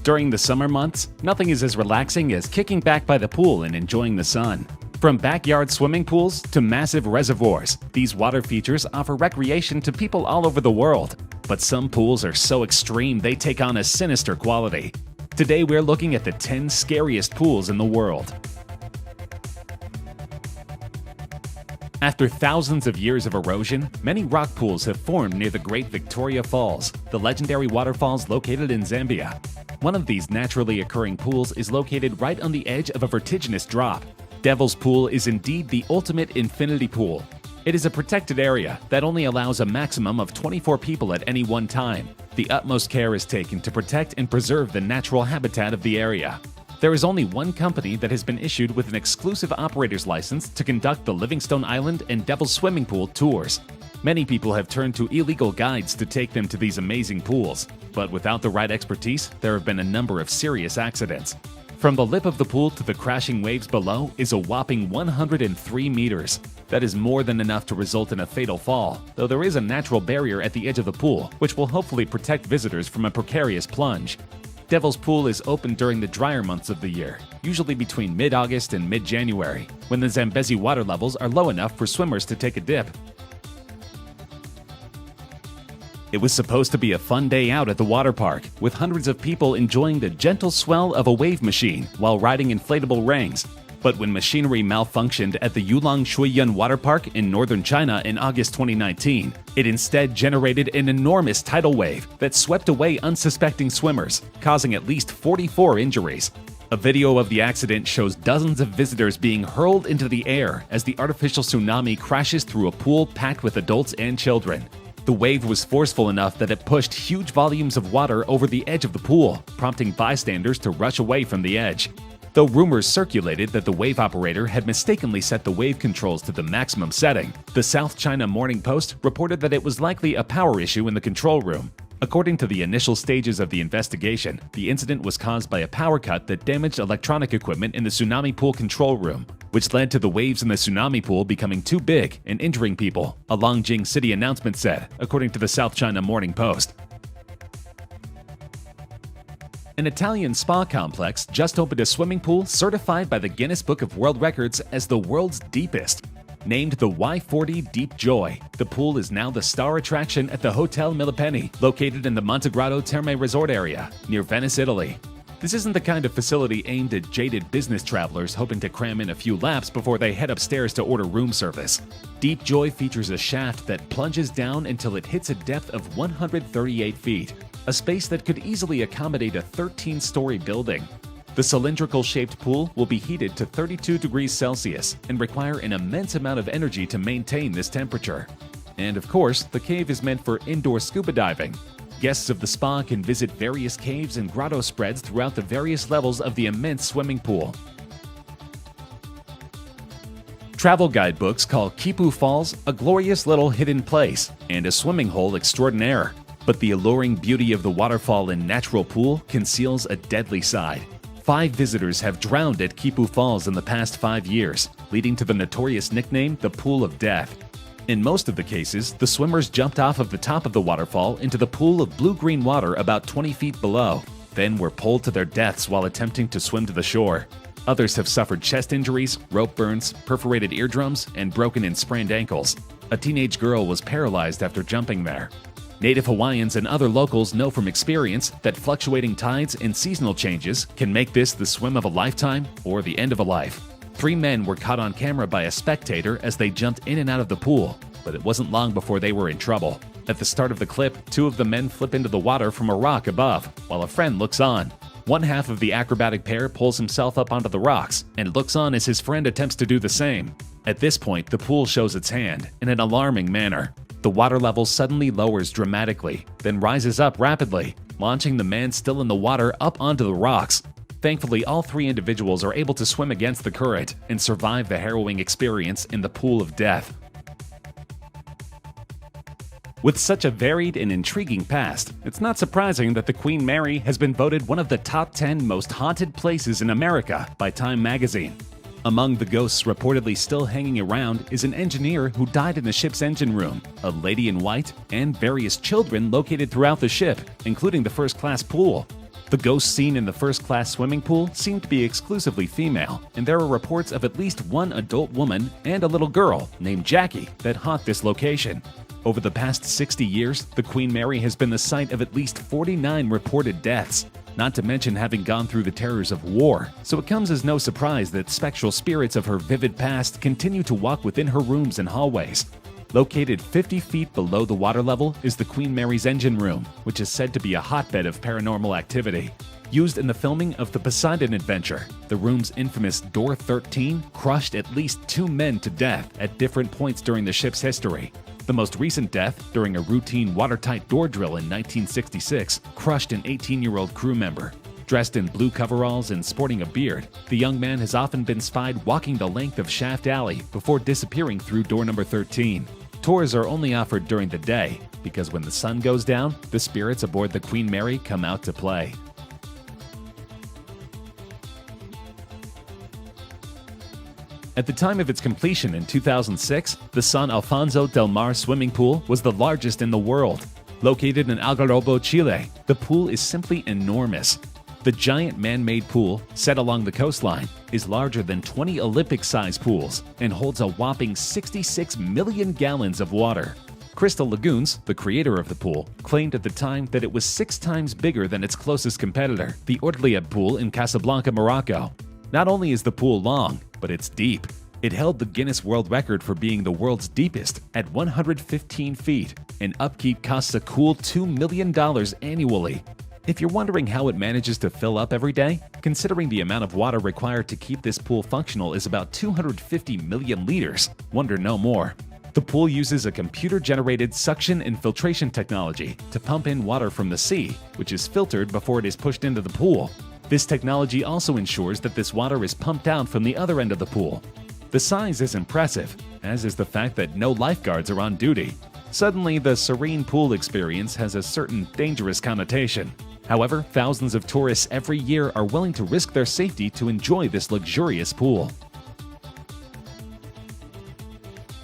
During the summer months, nothing is as relaxing as kicking back by the pool and enjoying the sun. From backyard swimming pools to massive reservoirs, these water features offer recreation to people all over the world. But some pools are so extreme they take on a sinister quality. Today we're looking at the 10 scariest pools in the world. After thousands of years of erosion, many rock pools have formed near the Great Victoria Falls, the legendary waterfalls located in Zambia. One of these naturally occurring pools is located right on the edge of a vertiginous drop. Devil's Pool is indeed the ultimate infinity pool. It is a protected area that only allows a maximum of 24 people at any one time. The utmost care is taken to protect and preserve the natural habitat of the area. There is only one company that has been issued with an exclusive operator's license to conduct the Livingstone Island and Devil's Swimming Pool tours. Many people have turned to illegal guides to take them to these amazing pools, but without the right expertise, there have been a number of serious accidents. From the lip of the pool to the crashing waves below is a whopping 103 meters. That is more than enough to result in a fatal fall, though there is a natural barrier at the edge of the pool, which will hopefully protect visitors from a precarious plunge. Devil's Pool is open during the drier months of the year, usually between mid-August and mid-January, when the Zambezi water levels are low enough for swimmers to take a dip. It was supposed to be a fun day out at the water park, with hundreds of people enjoying the gentle swell of a wave machine while riding inflatable rings. But when machinery malfunctioned at the Yulong Shuiyuan Water Park in northern China in August 2019, it instead generated an enormous tidal wave that swept away unsuspecting swimmers, causing at least 44 injuries. A video of the accident shows dozens of visitors being hurled into the air as the artificial tsunami crashes through a pool packed with adults and children. The wave was forceful enough that it pushed huge volumes of water over the edge of the pool, prompting bystanders to rush away from the edge. Though rumors circulated that the wave operator had mistakenly set the wave controls to the maximum setting, the South China Morning Post reported that it was likely a power issue in the control room. According to the initial stages of the investigation, the incident was caused by a power cut that damaged electronic equipment in the tsunami pool control room, which led to the waves in the tsunami pool becoming too big and injuring people, a Longjing city announcement said, according to the South China Morning Post. An Italian spa complex just opened a swimming pool certified by the Guinness Book of World Records as the world's deepest. Named the Y40 Deep Joy, the pool is now the star attraction at the Hotel Milipeni, located in the Montegrotto Terme Resort area, near Venice, Italy. This isn't the kind of facility aimed at jaded business travelers hoping to cram in a few laps before they head upstairs to order room service. Deep Joy features a shaft that plunges down until it hits a depth of 138 feet, a space that could easily accommodate a 13-story building. The cylindrical-shaped pool will be heated to 32 degrees Celsius and require an immense amount of energy to maintain this temperature. And of course, the cave is meant for indoor scuba diving. Guests of the spa can visit various caves and grotto spreads throughout the various levels of the immense swimming pool. Travel guidebooks call Kipu Falls a glorious little hidden place and a swimming hole extraordinaire. But the alluring beauty of the waterfall and natural pool conceals a deadly side. 5 visitors have drowned at Kipu Falls in the past 5 years, leading to the notorious nickname the Pool of Death. In most of the cases, the swimmers jumped off of the top of the waterfall into the pool of blue-green water about 20 feet below, then were pulled to their deaths while attempting to swim to the shore. Others have suffered chest injuries, rope burns, perforated eardrums, and broken and sprained ankles. A teenage girl was paralyzed after jumping there. Native Hawaiians and other locals know from experience that fluctuating tides and seasonal changes can make this the swim of a lifetime or the end of a life. 3 men were caught on camera by a spectator as they jumped in and out of the pool, but it wasn't long before they were in trouble. At the start of the clip, 2 of the men flip into the water from a rock above, while a friend looks on. One half of the acrobatic pair pulls himself up onto the rocks and looks on as his friend attempts to do the same. At this point, the pool shows its hand in an alarming manner. The water level suddenly lowers dramatically, then rises up rapidly, launching the man still in the water up onto the rocks. Thankfully, all 3 individuals are able to swim against the current and survive the harrowing experience in the pool of death. With such a varied and intriguing past, it's not surprising that the Queen Mary has been voted one of the top 10 most haunted places in America by Time magazine. Among the ghosts reportedly still hanging around is an engineer who died in the ship's engine room, a lady in white, and various children located throughout the ship, including the first-class pool. The ghosts seen in the first-class swimming pool seem to be exclusively female, and there are reports of at least one adult woman and a little girl named Jackie that haunt this location. Over the past 60 years, the Queen Mary has been the site of at least 49 reported deaths, not to mention having gone through the terrors of war, so it comes as no surprise that spectral spirits of her vivid past continue to walk within her rooms and hallways. Located 50 feet below the water level is the Queen Mary's engine room, which is said to be a hotbed of paranormal activity. Used in the filming of the Poseidon Adventure, the room's infamous Door 13 crushed at least 2 men to death at different points during the ship's history. The most recent death, during a routine watertight door drill in 1966, crushed an 18-year-old crew member. Dressed in blue coveralls and sporting a beard, the young man has often been spied walking the length of Shaft Alley before disappearing through door number 13. Tours are only offered during the day, because when the sun goes down, the spirits aboard the Queen Mary come out to play. At the time of its completion in 2006, the San Alfonso del Mar swimming pool was the largest in the world. Located in Algarrobo, Chile, the pool is simply enormous. The giant man-made pool, set along the coastline, is larger than 20 Olympic-sized pools and holds a whopping 66 million gallons of water. Crystal Lagoons, the creator of the pool, claimed at the time that it was 6 times bigger than its closest competitor, the Ortlieb pool in Casablanca, Morocco. Not only is the pool long, but it's deep. It held the Guinness World Record for being the world's deepest at 115 feet, and upkeep costs a cool $2 million annually. If you're wondering how it manages to fill up every day, considering the amount of water required to keep this pool functional is about 250 million liters, wonder no more. The pool uses a computer-generated suction and filtration technology to pump in water from the sea, which is filtered before it is pushed into the pool. This technology also ensures that this water is pumped out from the other end of the pool. The size is impressive, as is the fact that no lifeguards are on duty. Suddenly, the serene pool experience has a certain dangerous connotation. However, thousands of tourists every year are willing to risk their safety to enjoy this luxurious pool.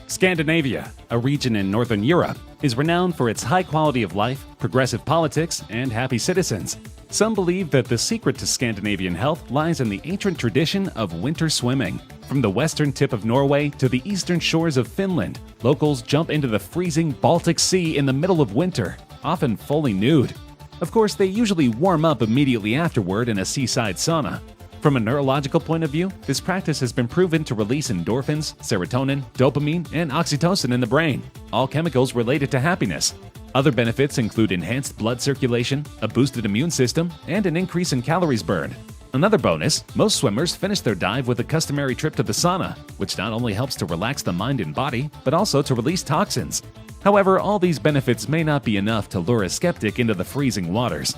Scandinavia, a region in Northern Europe, is renowned for its high quality of life, progressive politics, and happy citizens. Some believe that the secret to Scandinavian health lies in the ancient tradition of winter swimming. From the western tip of Norway to the eastern shores of Finland, locals jump into the freezing Baltic Sea in the middle of winter, often fully nude. Of course, they usually warm up immediately afterward in a seaside sauna. From a neurological point of view, this practice has been proven to release endorphins, serotonin, dopamine, and oxytocin in the brain, all chemicals related to happiness. Other benefits include enhanced blood circulation, a boosted immune system, and an increase in calories burned. Another bonus, most swimmers finish their dive with a customary trip to the sauna, which not only helps to relax the mind and body, but also to release toxins. However, all these benefits may not be enough to lure a skeptic into the freezing waters.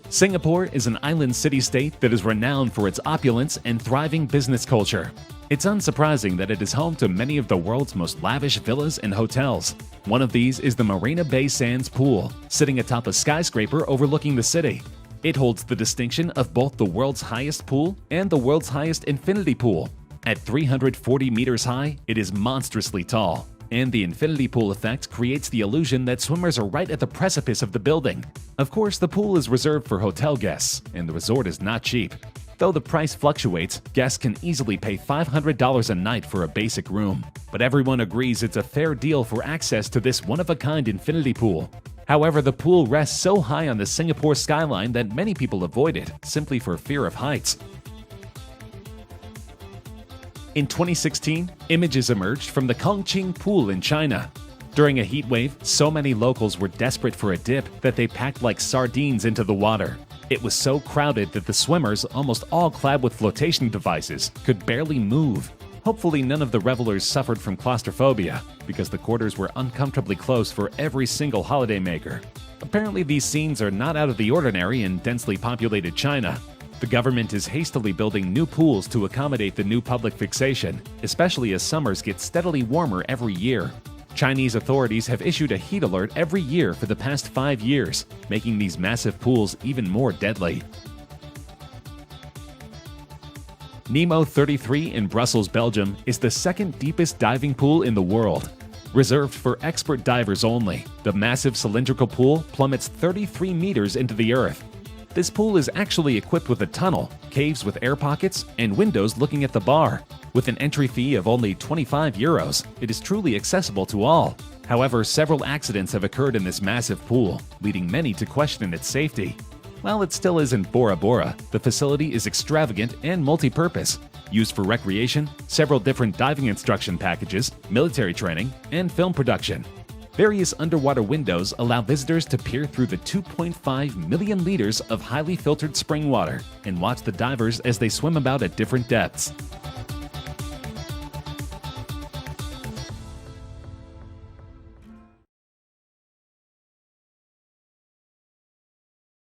Singapore is an island city-state that is renowned for its opulence and thriving business culture. It's unsurprising that it is home to many of the world's most lavish villas and hotels. One of these is the Marina Bay Sands Pool, sitting atop a skyscraper overlooking the city. It holds the distinction of both the world's highest pool and the world's highest infinity pool. At 340 meters high, it is monstrously tall, and the infinity pool effect creates the illusion that swimmers are right at the precipice of the building. Of course, the pool is reserved for hotel guests, and the resort is not cheap. Though the price fluctuates, guests can easily pay $500 a night for a basic room. But everyone agrees it's a fair deal for access to this one-of-a-kind infinity pool. However, the pool rests so high on the Singapore skyline that many people avoid it, simply for fear of heights. In 2016, images emerged from the Kongqing Pool in China. During a heat wave, so many locals were desperate for a dip that they packed like sardines into the water. It was so crowded that the swimmers, almost all clad with flotation devices, could barely move. Hopefully none of the revelers suffered from claustrophobia, because the quarters were uncomfortably close for every single holidaymaker. Apparently these scenes are not out of the ordinary in densely populated China. The government is hastily building new pools to accommodate the new public fixation, especially as summers get steadily warmer every year. Chinese authorities have issued a heat alert every year for the past 5 years, making these massive pools even more deadly. Nemo 33 in Brussels, Belgium is the second deepest diving pool in the world. Reserved for expert divers only, the massive cylindrical pool plummets 33 meters into the earth. This pool is actually equipped with a tunnel, caves with air pockets, and windows looking at the bar. With an entry fee of only €25, it is truly accessible to all. However, several accidents have occurred in this massive pool, leading many to question its safety. While it still isn't Bora Bora, the facility is extravagant and multi-purpose, used for recreation, several different diving instruction packages, military training, and film production. Various underwater windows allow visitors to peer through the 2.5 million liters of highly filtered spring water and watch the divers as they swim about at different depths.